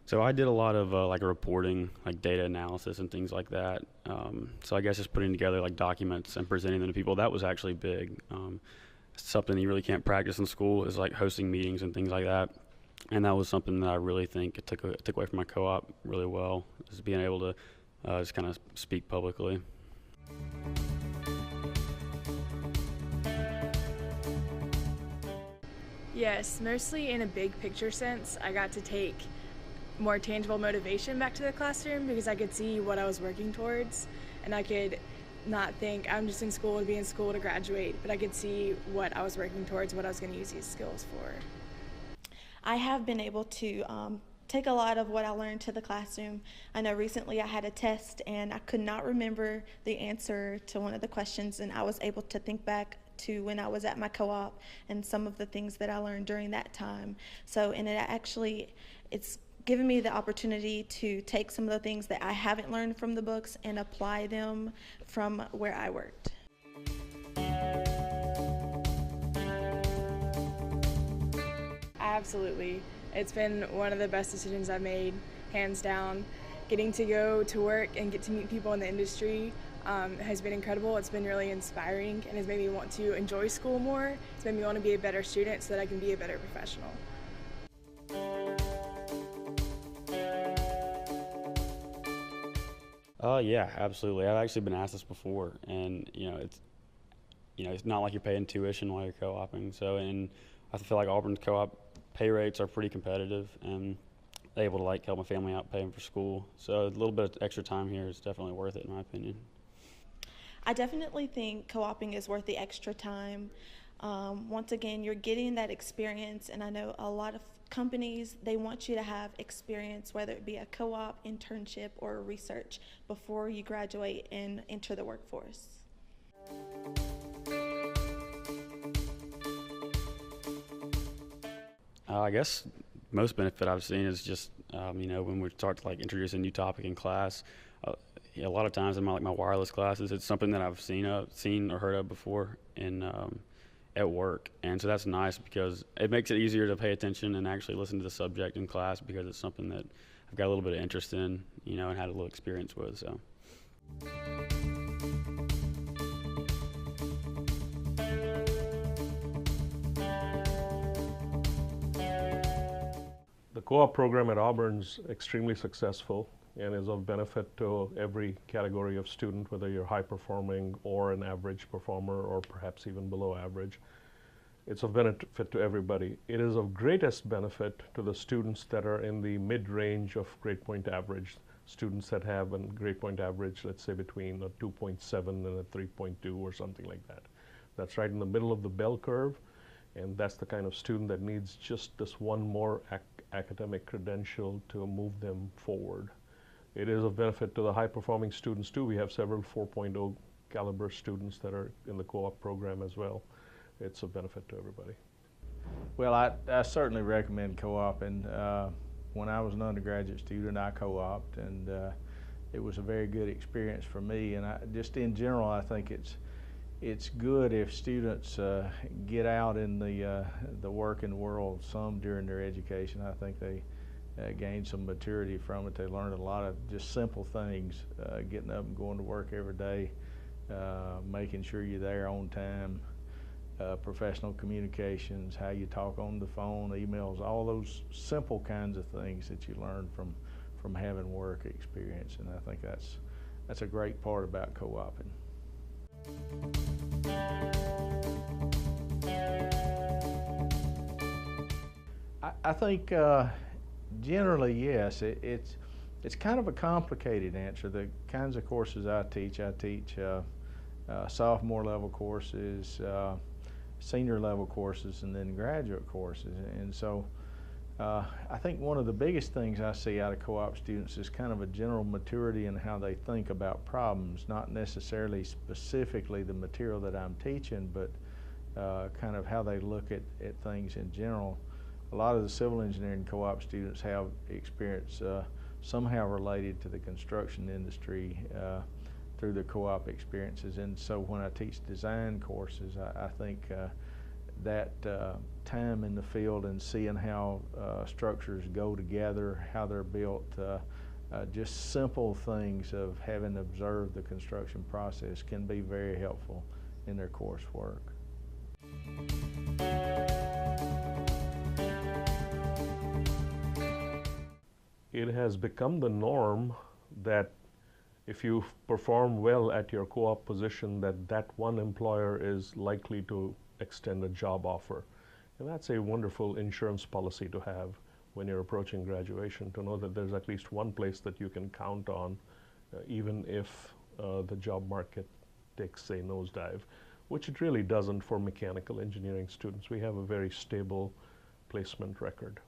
So I did a lot of like reporting, like data analysis and things like that. So I guess just putting together like documents and presenting them to people, that was actually big. Something you really can't practice in school is like hosting meetings and things like that. And that was something that I really think it took away from my co-op really well, is being able to just kind of speak publicly. Yes, mostly in a big picture sense. I got to take more tangible motivation back to the classroom because I could see what I was working towards, and I could not think I'm just in school to be in school to graduate, but I could see what I was working towards, what I was going to use these skills for. I have been able to take a lot of what I learned to the classroom. I know recently I had a test and I could not remember the answer to one of the questions, and I was able to think back to when I was at my co-op and some of the things that I learned during that time. So, and it's given me the opportunity to take some of the things that I haven't learned from the books and apply them from where I worked. Absolutely. It's been one of the best decisions I've made, hands down. Getting to go to work and get to meet people in the industry has been incredible. It's been really inspiring and has made me want to enjoy school more. It's made me want to be a better student so that I can be a better professional. Yeah, absolutely. I've actually been asked this before, and it's not like you're paying tuition while you're co-oping. So, and I feel like Auburn's co-op pay rates are pretty competitive, and able to like help my family out paying for school. So a little bit of extra time here is definitely worth it, in my opinion. I definitely think co-oping is worth the extra time. Once again, you're getting that experience, and I know a lot of companies, they want you to have experience, whether it be a co-op, internship, or research before you graduate and enter the workforce. I guess most benefit I've seen is just, when we start to like introduce a new topic in class, a lot of times in my wireless classes, it's something that I've seen or heard of before at work, and so that's nice because it makes it easier to pay attention and actually listen to the subject in class because it's something that I've got a little bit of interest in, and had a little experience with. So. The co-op program at Auburn is extremely successful and is of benefit to every category of student, whether you're high performing or an average performer or perhaps even below average. It's of benefit to everybody. It is of greatest benefit to the students that are in the mid-range of grade point average, students that have a grade point average, let's say between a 2.7 and a 3.2 or something like that. That's right in the middle of the bell curve, and that's the kind of student that needs just this one more academic credential to move them forward. It is of benefit to the high-performing students too. We have several 4.0 caliber students that are in the co-op program as well. It's of benefit to everybody. Well, I certainly recommend co-oping. When I was an undergraduate student, I co-opted, and it was a very good experience for me. And just in general, I think it's good if students get out in the working world some during their education. I think they gain some maturity from it. They learn a lot of just simple things, getting up and going to work every day, making sure you're there on time, professional communications, how you talk on the phone, emails, all those simple kinds of things that you learn from having work experience. And I think that's a great part about co-oping. I think generally, yes. It's kind of a complicated answer. The kinds of courses I teach sophomore level courses, senior level courses, and then graduate courses. And so I think one of the biggest things I see out of co-op students is kind of a general maturity in how they think about problems, not necessarily specifically the material that I'm teaching, but kind of how they look at things in general. A lot of the civil engineering co-op students have experience somehow related to the construction industry through their co-op experiences. And so when I teach design courses, I think that time in the field and seeing how structures go together, how they're built, just simple things of having observed the construction process can be very helpful in their coursework. It has become the norm that if you perform well at your co-op position, that one employer is likely to extend a job offer. And that's a wonderful insurance policy to have when you're approaching graduation, to know that there's at least one place that you can count on, even if the job market takes a nosedive, which it really doesn't for mechanical engineering students. We have a very stable placement record.